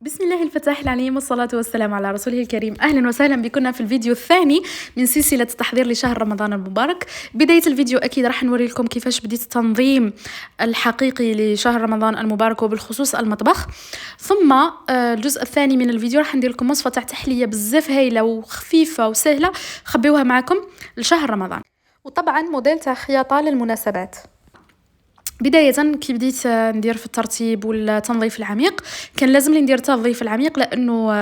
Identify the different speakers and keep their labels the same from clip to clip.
Speaker 1: بسم الله الفتاح العليم والصلاة والسلام على رسوله الكريم. أهلا وسهلا بكم في الفيديو الثاني من سلسلة التحضير لشهر رمضان المبارك. بداية الفيديو أكيد راح نوري لكم كيفاش بديت التنظيم الحقيقي لشهر رمضان المبارك وبالخصوص المطبخ. ثم الجزء الثاني من الفيديو راح ندير لكم وصفة تاع تحلية بزاف هايلة وخفيفة وسهلة خبيوها معكم لشهر رمضان، وطبعا موديل تاع خياطة للمناسبات. بداية كي بديت ندير في الترتيب والتنظيف العميق كان لازم لي ندير التنظيف العميق، لأنه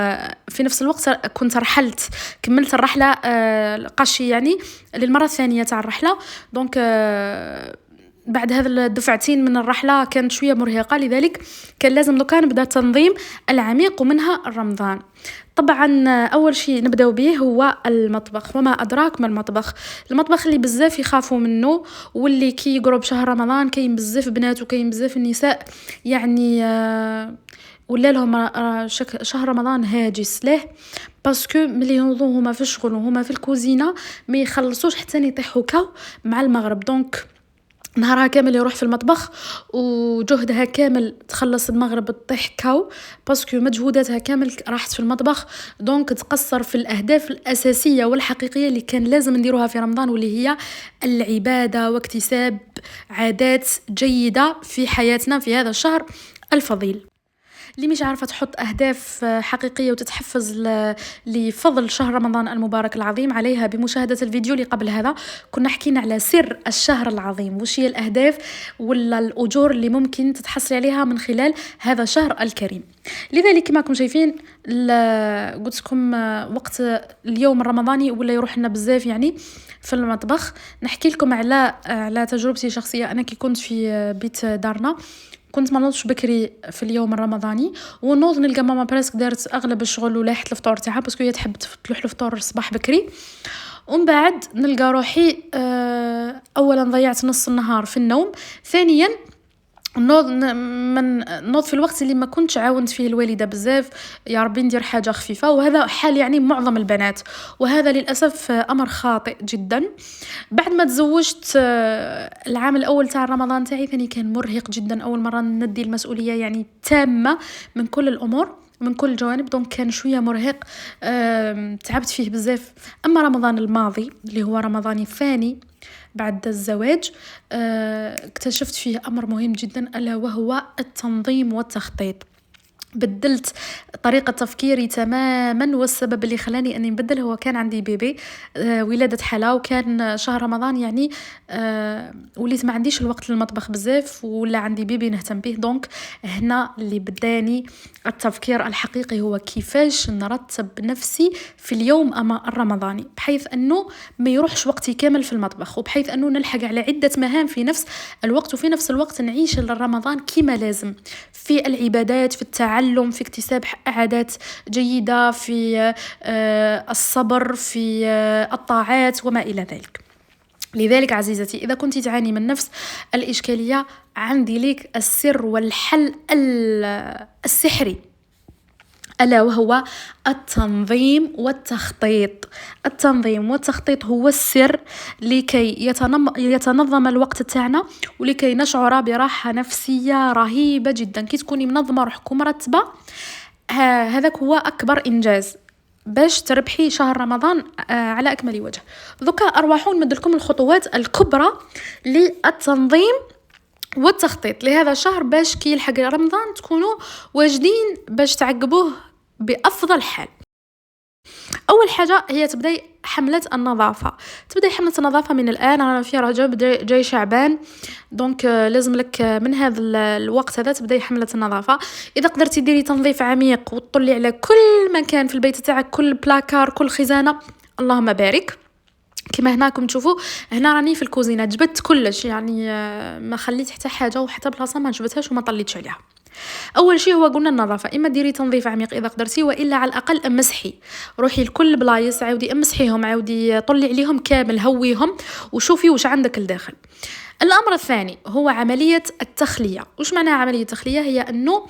Speaker 1: في نفس الوقت كنت رحلت كملت الرحلة القشي يعني للمرة الثانية تاع الرحلة. دونك بعد هذا الدفعتين من الرحلة كانت شوية مرهقة، لذلك كان لازم لو كان نبدا التنظيم العميق ومنها رمضان. طبعا أول شيء نبداو به هو المطبخ، وما أدراك ما المطبخ. المطبخ اللي بزاف يخافوا منه، واللي كي يقرب شهر رمضان كاين بزاف بنات وكاين بزاف النساء يعني ولا لهم شهر رمضان هاجس ليه، باسكو ملي ينوضوا هما في الشغل وهما في الكوزينه ما يخلصوش حتى يطيحوا كاو مع المغرب. دونك نهارها كامل يروح في المطبخ وجهدها كامل تخلص المغرب تطيح كاو، باسكو مجهوداتها كامل راحت في المطبخ. دونك تقصر في الأهداف الأساسية والحقيقية اللي كان لازم نديروها في رمضان، واللي هي العبادة واكتساب عادات جيدة في حياتنا في هذا الشهر الفضيل. اللي مش عارفة تحط أهداف حقيقية وتتحفز لفضل شهر رمضان المبارك العظيم، عليها بمشاهدة الفيديو اللي قبل هذا. كنا حكينا على سر الشهر العظيم، وش هي الأهداف ولا الأجور اللي ممكن تتحصل عليها من خلال هذا الشهر الكريم. لذلك كما راكم شايفين قلت لكم وقت اليوم الرمضاني ولا يروح لنا بزاف يعني في المطبخ. نحكي لكم على تجربتي الشخصية. أنا كي كنت في بيت دارنا كنت ما نوضش بكري في اليوم الرمضاني، ونوض نلقى ماما بريسك دارت اغلب الشغل ولاحت الفطور تاعها، باسكو هي تحب تلوح الفطور الصباح بكري. ومن بعد نلقى روحي اولا ضيعت نص النهار في النوم، ثانيا نوض في الوقت اللي ما كنتش عاونت فيه الوالده بزاف، يا ربي ندير حاجه خفيفه. وهذا حال يعني معظم البنات، وهذا للاسف امر خاطئ جدا. بعد ما تزوجت العام الاول تاع رمضان تاعي ثاني كان مرهق جدا، اول مره ندي المسؤوليه يعني تامه من كل الامور من كل الجوانب. دونك كان شويه مرهق، تعبت فيه بزاف. اما رمضان الماضي اللي هو رمضاني الثاني بعد الزواج اكتشفت فيه أمر مهم جدا، ألا وهو التنظيم والتخطيط. بدلت طريقة تفكيري تماما، والسبب اللي خلاني أني نبدل هو كان عندي بيبي ولادة حلا، وكان شهر رمضان يعني وليت ما عنديش الوقت للمطبخ بزاف، ولا عندي بيبي نهتم به. دونك هنا اللي بداني التفكير الحقيقي هو كيفاش نرتب نفسي في اليوم الرمضاني، بحيث أنه ما يروحش وقتي كامل في المطبخ، وبحيث أنه نلحق على عدة مهام في نفس الوقت، وفي نفس الوقت نعيش رمضان كما لازم في العبادات، في التعلم، في اكتساب عادات جيدة، في الصبر، في الطاعات وما إلى ذلك. لذلك عزيزتي إذا كنت تعاني من نفس الإشكالية، عندي لك السر والحل السحري، ألا وهو التنظيم والتخطيط. التنظيم والتخطيط هو السر لكي يتنظم الوقت تاعنا، ولكي نشعر براحة نفسية رهيبة جدا. كي تكوني منظمة روحك ومرتبة، هذاك هو أكبر إنجاز باش تربحي شهر رمضان على أكمل وجه. ذكا أرواحون مدلكم الخطوات الكبرى للتنظيم والتخطيط لهذا الشهر، باش كي يلحق رمضان تكونوا واجدين باش تعقبوه بأفضل حال. أول حاجة هي تبدأي حملة النظافة. حملة النظافة من الآن، أنا في رجب جاي شعبان، دونك لازم لك من هذا الوقت هذا تبدأي حملة النظافة. إذا قدرتي ديري تنظيف عميق وتطلي على كل مكان في البيت تاعك، كل بلاكار كل خزانة، اللهم بارك. كما هناكم تشوفوا هنا راني في الكوزينة جبت كلش يعني ما خليت حتى حاجة وحتى بلاصة ما جبتهاش وما طليتش عليها. اول شيء هو قلنا النظافه، اما ديري تنظيف عميق اذا قدرتي، والا على الاقل امسحي، روحي لكل بلايص عاودي امسحيهم، عاودي طلي عليهم كامل، هويهم وشوفي وش عندك الداخل. الامر الثاني هو عمليه التخليه. وش معنى عمليه التخليه؟ هي انه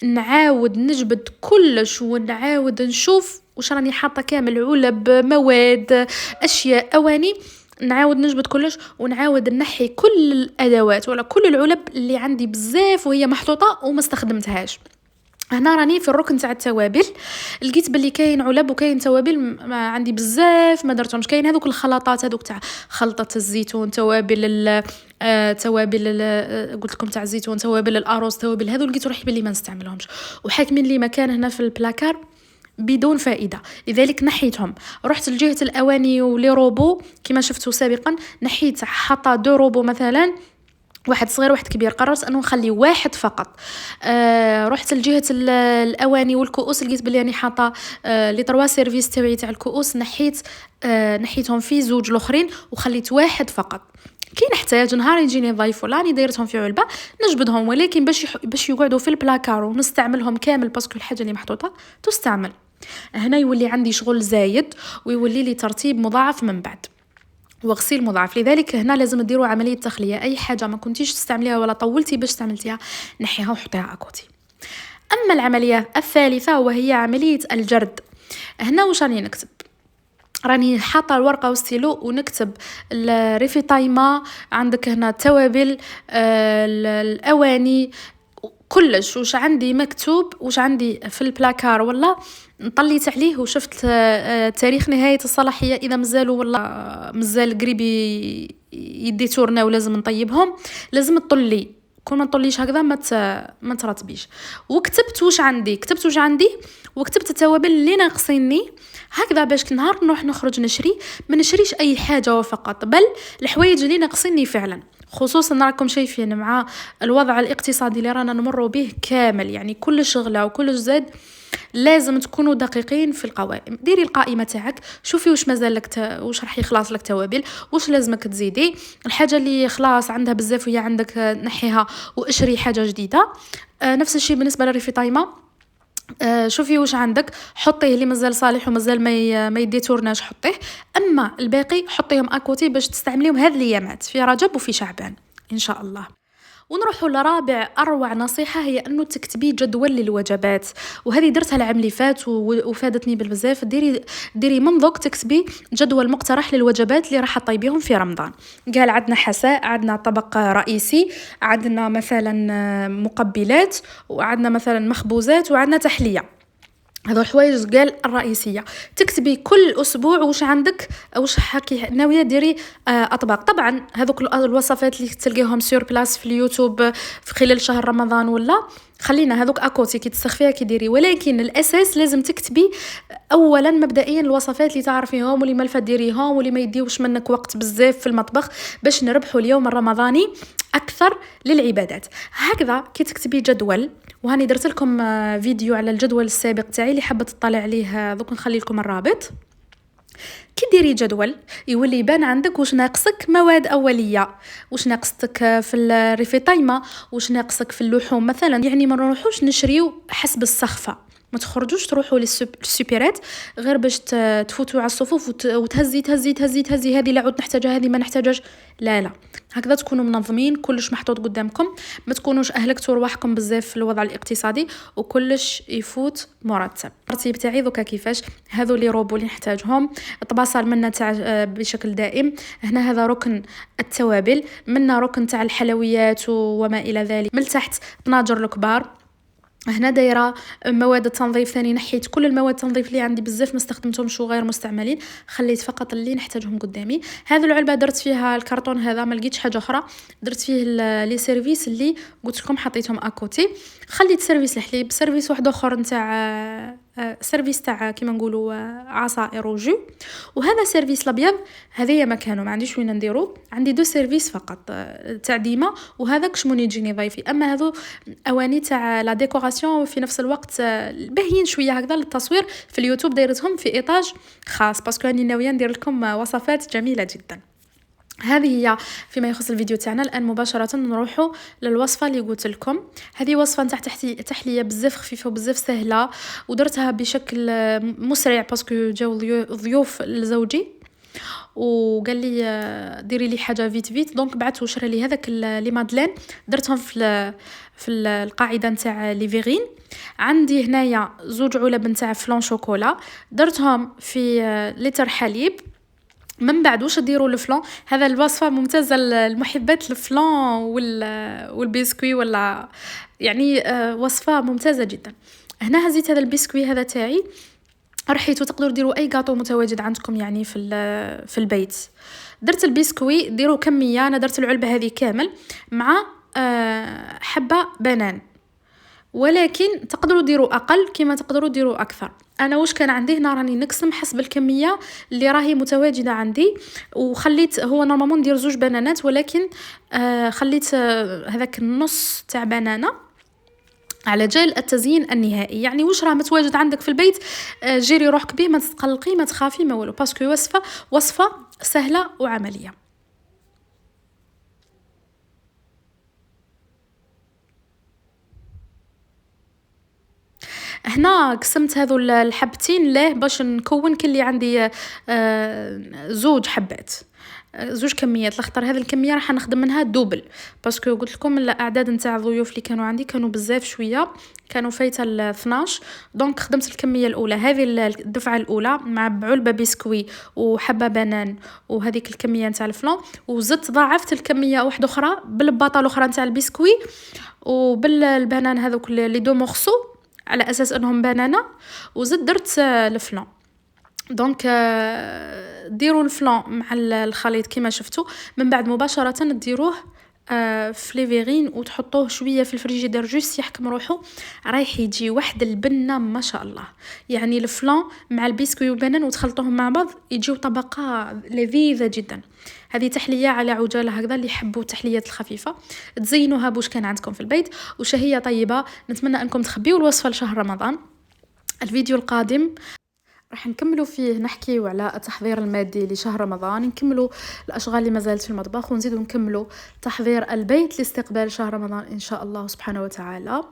Speaker 1: نعاود نجبد كلش ونعاود نشوف وش راني حاطه كامل، علب، مواد، اشياء، اواني، نعاود نجبد كلش ونعاود نحي كل الادوات ولا كل العلب اللي عندي بزاف وهي محطوطه وما استخدمتهاش. هنا راني في الركن تاع التوابل، لقيت بلي كاين علب وكاين توابل ما عندي بزاف ما درتهمش. كاين هذوك الخلطات هذوك تاع خلطة الزيتون، توابل توابل قلت لكم تاع الزيتون، توابل الارز، توابل هذو لقيت روحي بلي ما نستعملهمش وحاكمين لي مكان هنا في البلاكار بدون فائدة، لذلك نحيتهم. رحت لجهة الأواني ولي روبو كما شفتوا سابقا، نحيت حاطة 2 روبو مثلا، واحد صغير واحد كبير. قررت انه نخلي واحد فقط. رحت لجهه الاواني والكؤوس، لقيت بلي راني حاطه لي 3 سيرفيس تاع الكؤوس، نحيتهم في 2 الاخرين وخليت واحد فقط. كي نحتاج نهار يجيني ضيف ولا راني دايرتهم في علبه نجبدهم، ولكن باش يقعدوا في البلاكار ونستعملهم كامل باسكو الحاجه اللي محطوطه تستعمل. هنا يولي عندي شغل زايد ويولي لي ترتيب مضاعف من بعد وغسيل مضاعف. لذلك هنا لازم ديروا عمليه تخليه، اي حاجه ما كنتيش تستعمليها ولا طولتي باش استعملتيها نحيها وحطيها اكوتي. اما العمليه الثالثه وهي عمليه الجرد. هنا واش راني نكتب؟ راني حاطه الورقه وستيلو ونكتب الريفيتايما، عندك هنا التوابل، الاواني، كلش واش عندي مكتوب، واش عندي في البلاكار ولا طليت عليه وشفت تاريخ نهاية الصلاحية إذا مازالوا ولا مازال قريب يديتورنا ولازم نطيبهم، لازم تطلي. كون ما نطليش هكذا ما ترطبيش. وكتبت واش عندي وكتبت التوابل اللي ناقصيني هكذا باش نهار نروح نخرج نشري ما نشريش اي حاجه فقط، بل الحوايج اللي ناقصيني فعلا. خصوصا راكم شايفين مع الوضع الاقتصادي اللي رانا نمر به كامل، يعني كل شغله وكل زاد لازم تكونوا دقيقين في القوائم. ديري القائمه تاعك، شوفي واش مازال لك واش راح يخلص لك توابل، واش لازمك تزيدي، الحاجه اللي خلاص عندها بزاف وهي عندك نحيها واشري حاجه جديده. نفس الشيء بالنسبه للريفيتايما، شوفي واش عندك حطيه، اللي مازال صالح ومازال ما يديتورناش حطيه، اما الباقي حطيهم اكوتي باش تستعمليهم هذه الايامات في رجب وفي شعبان ان شاء الله. ونروحوا لرابع اروع نصيحه، هي انه تكتبي جدول للوجبات، وهذه درتها العام اللي فات وفادتني بالبزاف. ديري من ذوك تكتبي جدول مقترح للوجبات اللي راح تطيبيهم في رمضان. قال عندنا حساء، عندنا طبق رئيسي، عندنا مثلا مقبلات، وعندنا مثلا مخبوزات، وعندنا تحليه. هذو الحوايج قال الرئيسيه. تكتبي كل اسبوع واش عندك، واش حكي ناويه ديري اطباق. طبعا هذوك الوصفات اللي تلقاهم سور بلاس في اليوتيوب في خلال شهر رمضان ولا خلينا هذوك اكوتي كي تستخفيها كي ديري، ولكن الاساس لازم تكتبي اولا مبدئيا الوصفات اللي تعرفيهم واللي مالفه ديريهم واللي ما يديوش منك وقت بزاف في المطبخ باش نربحوا اليوم الرمضاني اكثر للعبادات. هكذا كي تكتبي جدول، وهاني درت لكم فيديو على الجدول السابق تاعي اللي حابه تطلع عليه دوك نخلي لكم الرابط. كي ديري جدول يولي يبان عندك واش ناقصك مواد اوليه، واش ناقصتك في الريفيتايما، واش ناقصك في اللحوم مثلا. يعني ما نروحوش نشريو حسب السخفه، ما تخرجوش تروحوا للسوبرات غير باش تفوتوا على الصفوف وتهزي تهزي تهزي تهزي، هذه لا عود نحتاجها هذه ما نحتاجهاش. لا هكذا تكونوا منظمين، كلش محطوط قدامكم، ما تكونوش اهلكتوا رواحكم بزاف في الوضع الاقتصادي وكلش يفوت مرتب. الترتيب تاعي دوكا كيفاش، هذو لي روبو اللي نحتاجهم، الطباصه منا تاع بشكل دائم، هنا هذا ركن التوابل، منا ركن تاع الحلويات وما الى ذلك، من تحت طناجر الكبار. هنا دايره مواد التنظيف ثاني، نحيت كل المواد التنظيف اللي عندي بزاف ما استخدمتهمش وغير مستعملين، خليت فقط اللي نحتاجهم قدامي. هذه العلبه درت فيها الكرتون هذا، ما لقيتش حاجه اخرى، درت فيه لي سيرفيس اللي قلت لكم حطيتهم اكوتي. خليت سيرفيس الحليب، سيرفيس واحد اخر نتاع سيرفيس تاع كيما نقولوا عصائر وجو، وهذا سيرفيس الابيض هذه مكانه ما عنديش وين نديرو، عندي 2 سيرفيس فقط تاع ديما، وهذاك شمون يجيني ضيفي. اما هذو اواني تاع لا ديكوراسيون وفي نفس الوقت باهيين شويه هكذا للتصوير في اليوتيوب، دايرتهم في ايطاج خاص باسكو راني ناويه ندير لكم وصفات جميله جدا. هذه هي فيما يخص الفيديو تاعنا. الان مباشره نروحوا للوصفه اللي قلت لكم. هذه وصفه نتاع تحليه بزاف خفيفه وبزاف سهله، ودرتها بشكل مسرع باسكو جاو ضيوف لزوجي وقال لي ديري لي حاجه فيت دونك بعثت وشرى لي هذاك لي مادلين، درتهم في القاعده نتاع لي فيغين. عندي هنايا 2 علب نتاع فلون شوكولا، درتهم في لتر حليب. من بعد واش ديروا الفلون، هذا الوصفه ممتازه للمحبات الفلون والبسكوي ولا يعني وصفه ممتازه جدا. هنا هزيت هذا البسكوي هذا تاعي، رحيتو تقدروا ديروا اي غاطو متواجد عندكم يعني في البيت. درت البسكوي، ديروا كميه، انا درت العلبه هذه كامل مع حبه بنان، ولكن تقدروا ديروا اقل كما تقدروا ديروا اكثر. انا واش كان عندي هنا راني نقسم حسب الكميه اللي راهي متواجده عندي، وخليت هو نورمالمون ندير 2 بنانات، ولكن خليت هذاك النص تاع بنانه على جال التزيين النهائي. يعني واش راه متواجد عندك في البيت جيري روحك به، ما تتقلقي ما تخافي ما والو، باسكو وصفه سهله وعمليه. هنا قسمت هذو الحبتين ليه باش نكون كلي عندي 2 حبات، 2 كميات، لخطر هذه الكميه راح نخدم منها دوبل، باسكو قلت لكم الاعداد نتاع الضيوف اللي كانوا عندي كانوا بزاف شويه، كانوا فايته ال 12. دونك خدمت الكميه الاولى، هذه الدفعه الاولى مع بعلبه بسكوي وحبه بنان وهذيك الكميه نتاع الفلون، وزدت ضاعفت الكميه واحده اخرى بالباطه الاخرى نتاع البسكوي وبالبنان هذوك لي دو مورسو على اساس انهم بنانه، وزدت درت الفلون. دونك ديروا الفلون مع الخليط كما شفتوا، من بعد مباشره ديروه في ليفيرين وتحطوه شويه في الفريجيدير جوست يحكم روحه، رايح يجي واحد البنه ما شاء الله. يعني الفلون مع البسكوي والبنان وتخلطوهم مع بعض يجيو طبقه لذيذه جدا. هذه تحليه على عجاله هكذا، اللي يحبوا التحليات الخفيفه تزينوها بوش كان عندكم في البيت، وشهيه طيبه. نتمنى انكم تخبيوا الوصفه لشهر رمضان. الفيديو القادم راح نكملوا فيه نحكيو على التحضير المادي لشهر رمضان، نكملوا الاشغال اللي ما زالت في المطبخ، ونزيدوا نكملوا تحضير البيت لاستقبال شهر رمضان ان شاء الله سبحانه وتعالى.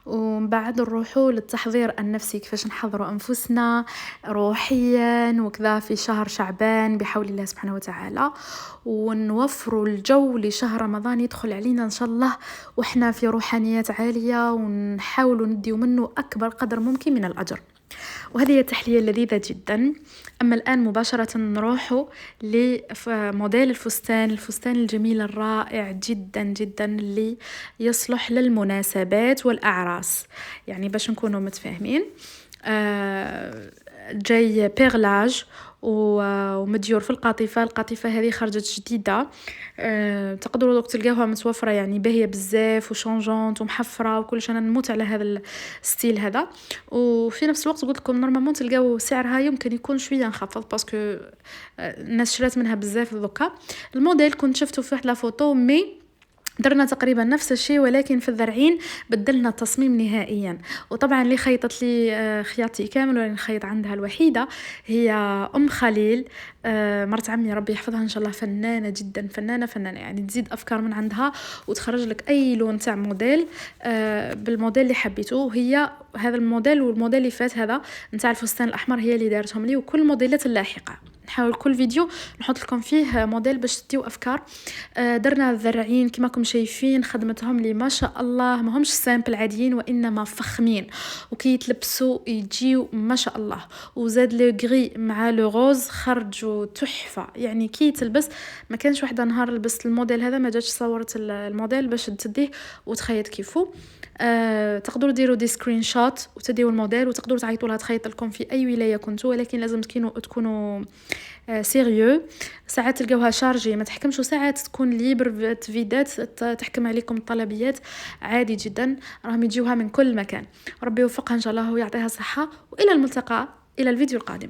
Speaker 1: ومن بعد نروحوا للتحضير النفسي، كيفاش نحضروا انفسنا روحيا وكذا في شهر شعبان بحول الله سبحانه وتعالى، ونوفروا الجو لشهر رمضان يدخل علينا ان شاء الله وحنا في روحانيات عاليه، ونحاولوا نديو منه اكبر قدر ممكن من الاجر. وهذه هي التحلية اللذيذة جدا. أما الآن مباشرة نروح لموديل الفستان الجميل الرائع جدا جدا اللي يصلح للمناسبات والأعراس، يعني باش نكونوا متفاهمين. جاي بيغلاج ومديور في القطيفة هذه خرجت جديدة. تقدروا دوك تلقاوها متوفرة، يعني باهية بزاف وشونجونت ومحفرة وكلش. انا نموت على هذا الستيل هذا، وفي نفس الوقت قلت لكم نورمالمون تلقاو سعرها يمكن يكون شويه انخفض، باسكو الناس شرات منها بزاف دوكا. الموديل كنت شفته في واحد لا فوتو، مي درنا تقريبا نفس الشيء ولكن في الذرعين بدلنا التصميم نهائيا. وطبعا اللي خيطت لي خياطي كامل، ولا نخيط عندها الوحيده هي ام خليل، مرت عمي ربي يحفظها ان شاء الله، فنانه جدا، فنانه يعني تزيد افكار من عندها وتخرج لك اي لون تاع موديل بالموديل اللي حبيته. وهي هذا الموديل والموديل اللي فات هذا نتاع الفستان الاحمر هي اللي دارتهم لي، وكل الموديلات اللاحقه نحاول كل فيديو نحط لكم فيه موديل باش تديو افكار. درنا الذرعين كما راكم شايفين، خدمتهم لي ما شاء الله، ما همش سامبل عاديين وانما فخمين، وكي يتلبسوا يجيو ما شاء الله. وزاد لو غري مع لو روز خرجوا تحفه، يعني كي تلبس ما كانش واحده نهار لبست الموديل هذا ما جاتش صورت الموديل باش تديه وتخيط كيفو. تقدروا ديروا دي سكرين شوت وتديوا الموديل، وتقدروا تعيطوا لها تخيط لكم في اي ولايه كنتوا، ولكن لازم تكونوا سيريو. ساعات تلقاوها شارجي ما تحكمش، وساعات تكون ليبر فيدات تحكم عليكم الطلبيات عادي جدا، راهم يجيوها من كل مكان. ربي يوفقها ان شاء الله ويعطيها صحه، والى الملتقى الى الفيديو القادم.